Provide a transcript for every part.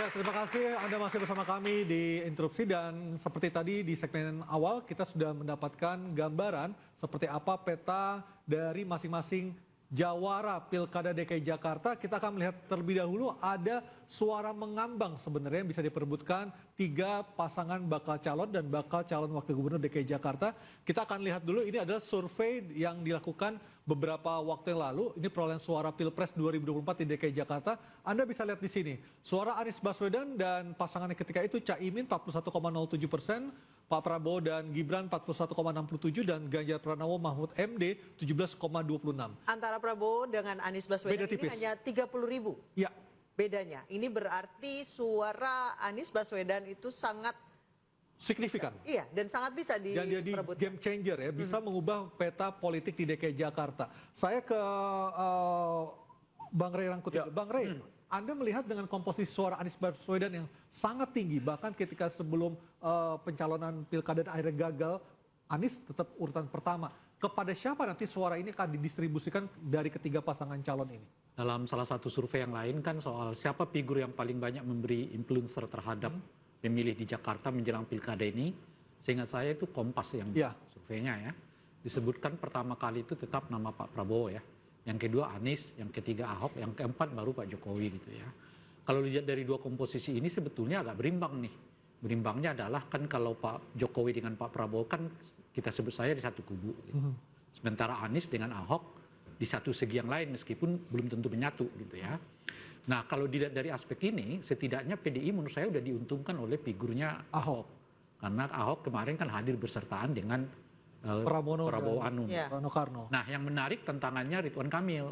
Ya, terima kasih Anda masih bersama kami di Interupsi dan seperti tadi di segmen awal kita sudah mendapatkan gambaran seperti apa peta dari masing-masing jawara Pilkada DKI Jakarta. Kita akan melihat terlebih dahulu ada suara mengambang sebenarnya yang bisa diperebutkan 3 pasangan bakal calon dan bakal calon wakil gubernur DKI Jakarta. Kita akan lihat dulu, ini adalah survei yang dilakukan beberapa waktu yang lalu. Ini perolehan suara Pilpres 2024 di DKI Jakarta. Anda bisa lihat di sini, suara Anies Baswedan dan pasangannya ketika itu Caimin 41,07%, Pak Prabowo dan Gibran 41,67 dan Ganjar Pranowo Mahfud MD 17,26. Antara Prabowo dengan Anies Baswedan ini hanya 30.000. Ya. Bedanya. Ini berarti suara Anies Baswedan itu sangat signifikan. Iya, dan sangat bisa diperebutkan. Dan jadi game changer ya, bisa mengubah peta politik di DKI Jakarta. Saya ke Bang Ray Rangkuti. Bang Ray, Anda melihat dengan komposisi suara Anies Baswedan yang sangat tinggi, bahkan ketika sebelum pencalonan pilkada dan akhirnya gagal, Anies tetap urutan pertama. Kepada siapa nanti suara ini akan didistribusikan dari ketiga pasangan calon ini? Dalam salah satu survei yang lain kan soal siapa figur yang paling banyak memberi influencer terhadap pemilih di Jakarta menjelang pilkada ini, seingat saya itu Kompas yang surveinya ya. Disebutkan pertama kali itu tetap nama Pak Prabowo ya. Yang kedua Anies, yang ketiga Ahok, yang keempat baru Pak Jokowi gitu ya. Kalau lihat dari dua komposisi ini sebetulnya agak berimbang nih. Berimbangnya adalah kan kalau Pak Jokowi dengan Pak Prabowo kan kita sebut saya di satu kubu. Gitu. Sementara Anies dengan Ahok di satu segi yang lain meskipun belum tentu menyatu gitu ya. Nah kalau dilihat dari aspek ini setidaknya PDI menurut saya sudah diuntungkan oleh figurnya Ahok. Karena Ahok kemarin kan hadir bersertaan dengan Prabowo Anum. Nah yang menarik tantangannya Ridwan Kamil.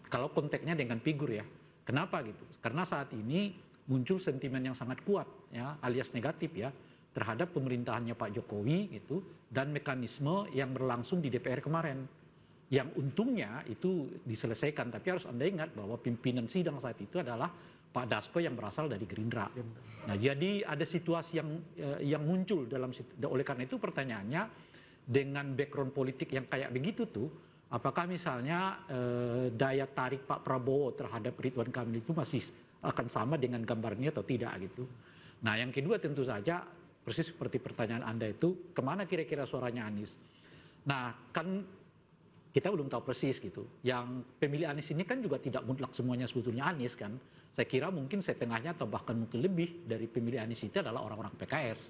Kalau konteksnya dengan figur ya. Kenapa gitu? Karena saat ini muncul sentimen yang sangat kuat ya alias negatif ya terhadap pemerintahannya Pak Jokowi gitu dan mekanisme yang berlangsung di DPR kemarin. Yang untungnya itu diselesaikan, tapi harus Anda ingat bahwa pimpinan sidang saat itu adalah Pak Dasko yang berasal dari Gerindra. Nah, jadi ada situasi yang muncul oleh karena itu pertanyaannya dengan background politik yang kayak begitu tuh, apakah misalnya daya tarik Pak Prabowo terhadap Ridwan Kamil itu masih akan sama dengan gambarnya atau tidak gitu. Nah, yang kedua tentu saja persis seperti pertanyaan Anda itu, kemana kira-kira suaranya Anies? Nah, kan kita belum tahu persis gitu. Yang pemilih Anies ini kan juga tidak mutlak semuanya sebetulnya Anies kan. Saya kira mungkin setengahnya atau bahkan mungkin lebih dari pemilih Anies itu adalah orang-orang PKS.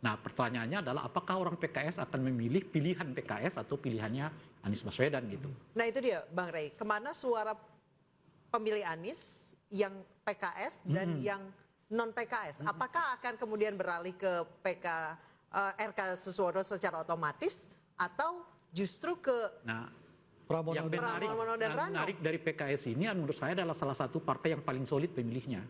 Nah pertanyaannya adalah apakah orang PKS akan memilih pilihan PKS atau pilihannya Anies Baswedan gitu. Nah itu dia Bang Ray, kemana suara pemilih Anies yang PKS dan yang non PKS? Apakah akan kemudian beralih ke RK Suswono secara otomatis atau justru ke yang menarik dari PKS ini menurut saya adalah salah satu partai yang paling solid pemilihnya.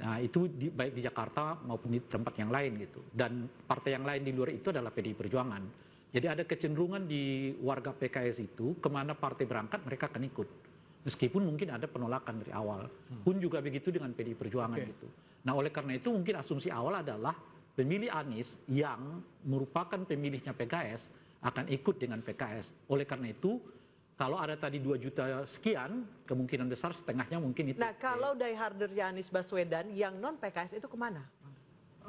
Nah itu baik di Jakarta maupun di tempat yang lain gitu. Dan partai yang lain di luar itu adalah PDI Perjuangan. Jadi ada kecenderungan di warga PKS itu kemana partai berangkat mereka akan ikut. Meskipun mungkin ada penolakan dari awal. Pun juga begitu dengan PDI Perjuangan gitu. Nah oleh karena itu mungkin asumsi awal adalah pemilih Anies yang merupakan pemilihnya PKS akan ikut dengan PKS. Oleh karena itu, kalau ada tadi 2 juta sekian, kemungkinan besar setengahnya mungkin itu. Nah, kalau diehardernya Anies Baswedan yang non PKS itu kemana?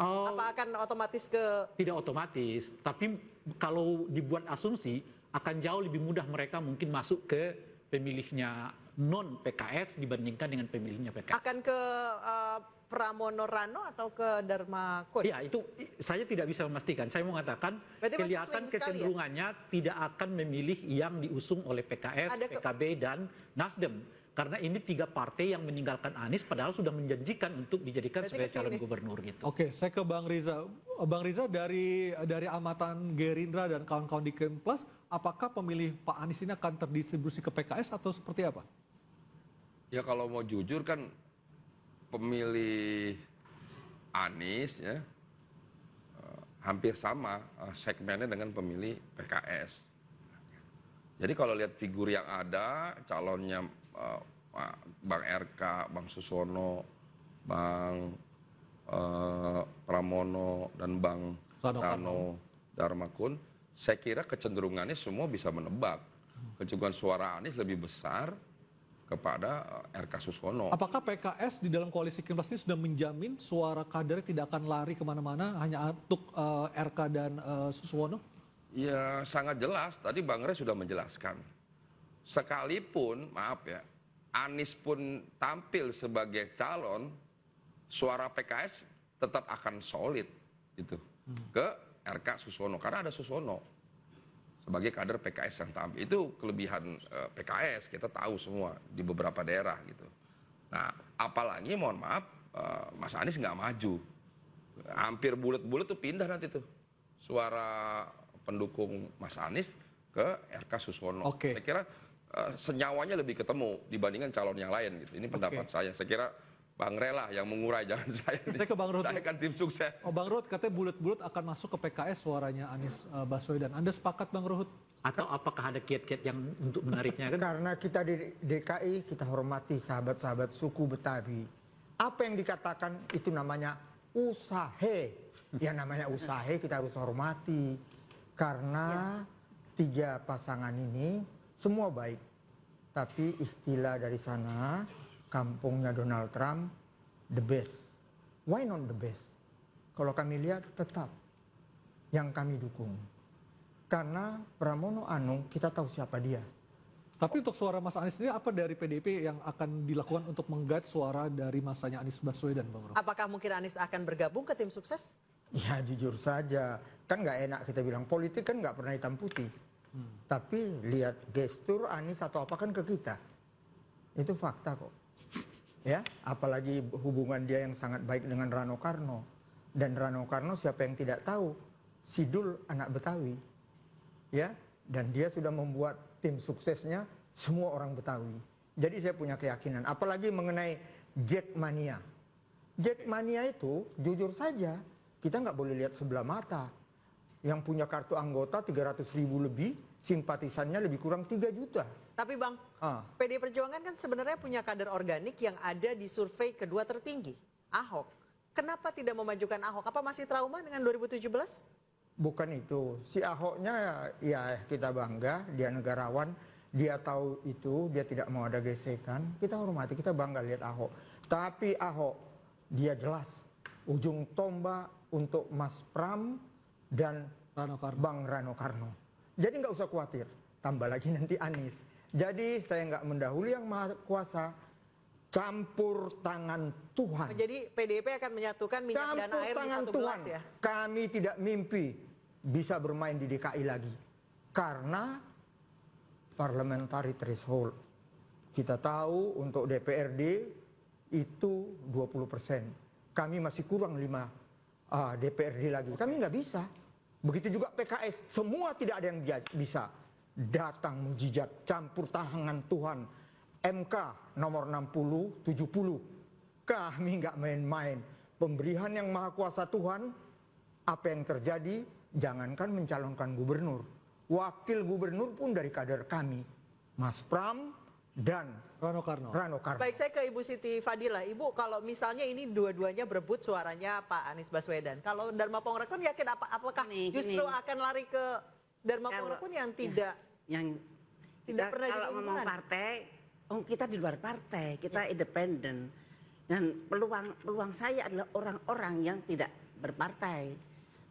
Apa akan otomatis ke? Tidak otomatis, tapi kalau dibuat asumsi akan jauh lebih mudah mereka mungkin masuk ke pemilihnya non PKS dibandingkan dengan pemilihnya PKS. Akan ke Pramono Rano atau ke Dharma Kun? Ya itu saya tidak bisa memastikan. Saya mau mengatakan kelihatan kecenderungannya tidak akan memilih yang diusung oleh PKS, PKB dan Nasdem. Karena ini 3 partai yang meninggalkan Anies padahal sudah menjanjikan untuk dijadikan sebagai calon gubernur gitu. Oke, saya ke Bang Riza. Bang Riza dari amatan Gerindra dan kawan-kawan di Kemplas, apakah pemilih Pak Anies ini akan terdistribusi ke PKS atau seperti apa? Ya kalau mau jujur kan pemilih Anies ya hampir sama segmennya dengan pemilih PKS. Jadi kalau lihat figur yang ada, calonnya Bang RK, Bang Suswono, Bang Pramono dan Bang Rano Dharma Kun, saya kira kecenderungannya semua bisa menebak. Kecenderungan suara Anies lebih besar kepada RK Suswono. Apakah PKS di dalam koalisi Kinpras ini sudah menjamin suara kader tidak akan lari kemana-mana hanya untuk RK dan Suswono? Ya sangat jelas, tadi Bang Rey sudah menjelaskan. Sekalipun, maaf ya, Anies pun tampil sebagai calon, suara PKS tetap akan solid gitu ke RK Suswono, karena ada Suswono sebagai kader PKS yang tampil. Itu kelebihan PKS, kita tahu semua di beberapa daerah gitu. Nah, apalagi mohon maaf, Mas Anies nggak maju. Hampir bulat-bulat tuh pindah nanti tuh suara pendukung Mas Anies ke RK Suswono. Saya kira senyawanya lebih ketemu dibandingkan calon yang lain gitu. Ini pendapat saya. Saya kira Bang Rey lah yang mengurai, jangan saya. Saya ke Bang Ruhut. Saya kan tim sukses. Bang Ruhut katanya bulat-bulat akan masuk ke PKS suaranya Anies Baswedan. Anda sepakat Bang Ruhut? Atau apakah ada kiat-kiat yang untuk menariknya kan? Karena kita di DKI kita hormati sahabat-sahabat suku Betawi. Apa yang dikatakan itu namanya usahe. Ya namanya usahe kita harus hormati. Karena tiga pasangan ini semua baik. Tapi istilah dari sana, kampungnya Donald Trump, the best. Why not the best? Kalau kami lihat tetap yang kami dukung. Karena Pramono Anung kita tahu siapa dia. Tapi untuk suara Mas Anies sendiri apa dari PDIP yang akan dilakukan untuk menggait suara dari masanya Anies Baswedan, Bang Ruhut? Apakah mungkin Anies akan bergabung ke tim sukses? Ya jujur saja, kan nggak enak kita bilang politik kan nggak pernah hitam putih. Tapi lihat gestur Anies atau apa kan ke kita. Itu fakta kok. Ya, apalagi hubungan dia yang sangat baik dengan Rano Karno. Dan Rano Karno siapa yang tidak tahu? Sidul anak Betawi. Ya, dan dia sudah membuat tim suksesnya semua orang Betawi. Jadi saya punya keyakinan, apalagi mengenai Jackmania. Jackmania itu jujur saja kita nggak boleh lihat sebelah mata. Yang punya kartu anggota 300.000 lebih, simpatisannya lebih kurang 3 juta. Tapi Bang, PD Perjuangan kan sebenarnya punya kader organik yang ada di survei kedua tertinggi, Ahok. Kenapa tidak memajukan Ahok? Apa masih trauma dengan 2017? Bukan itu. Si Ahoknya ya kita bangga, dia negarawan, dia tahu itu, dia tidak mau ada gesekan. Kita hormati, kita bangga lihat Ahok. Tapi Ahok, dia jelas ujung tombak untuk Mas Pram dan Bang Rano Karno. Jadi nggak usah khawatir, tambah lagi nanti Anies. Jadi saya nggak mendahului yang maha kuasa, campur tangan Tuhan. Jadi PDIP akan menyatukan minyak dan air di satu gelas ya? Kami tidak mimpi bisa bermain di DKI lagi. Karena parliamentary threshold. Kita tahu untuk DPRD itu 20%. Kami masih kurang 5 DPRD lagi. Kami nggak bisa. Begitu juga PKS. Semua tidak ada yang bisa. Datang mujizat, campur tangan Tuhan. MK nomor 60, 70. Kami nggak main-main. Pemberian yang maha kuasa Tuhan, apa yang terjadi, jangankan mencalonkan gubernur. Wakil gubernur pun dari kader kami. Mas Pram dan Rano Karno. Baik, saya ke Ibu Siti Fadila. Ibu, kalau misalnya ini dua-duanya berebut suaranya Pak Anies Baswedan. Kalau Dharma Pongrekon yakin apakah justru akan lari ke Dharma Pongrekon yang tidak pernah kalau ngomong partai, kita di luar partai, kita independen. Dan peluang saya adalah orang-orang yang tidak berpartai.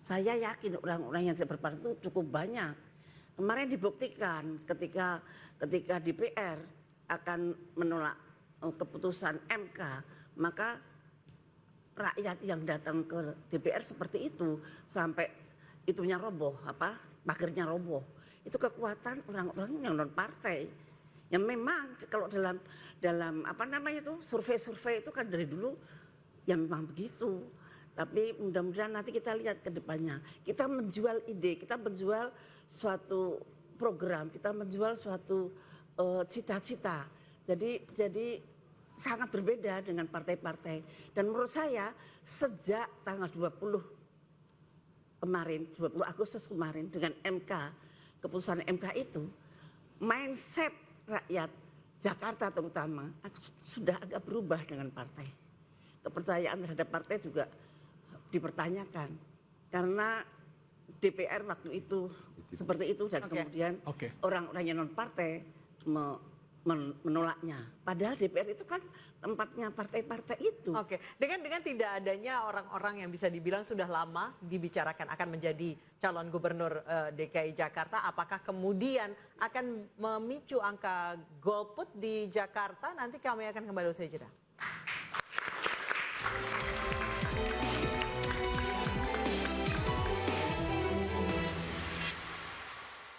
Saya yakin orang-orang yang tidak berpartai itu cukup banyak. Kemarin dibuktikan ketika DPR akan menolak keputusan MK, maka rakyat yang datang ke DPR seperti itu sampai itunya roboh, pagernya roboh. Itu kekuatan orang-orang yang non partai. Yang memang kalau dalam survei-survei itu kan dari dulu ya memang begitu. Tapi mudah-mudahan nanti kita lihat ke depannya. Kita menjual ide, kita menjual suatu program, kita menjual suatu cita-cita. Jadi sangat berbeda dengan partai-partai. Dan menurut saya sejak tanggal 20 Agustus kemarin dengan MK, keputusan MK itu, mindset rakyat Jakarta terutama sudah agak berubah dengan partai. Kepercayaan terhadap partai juga dipertanyakan. Karena DPR waktu itu seperti itu dan kemudian orang-orang yang non partai menolaknya. Padahal DPR itu kan tempatnya partai-partai itu. Oke, dengan tidak adanya orang-orang yang bisa dibilang sudah lama dibicarakan akan menjadi calon gubernur DKI Jakarta, apakah kemudian akan memicu angka golput di Jakarta? Nanti kami akan kembali usai jeda.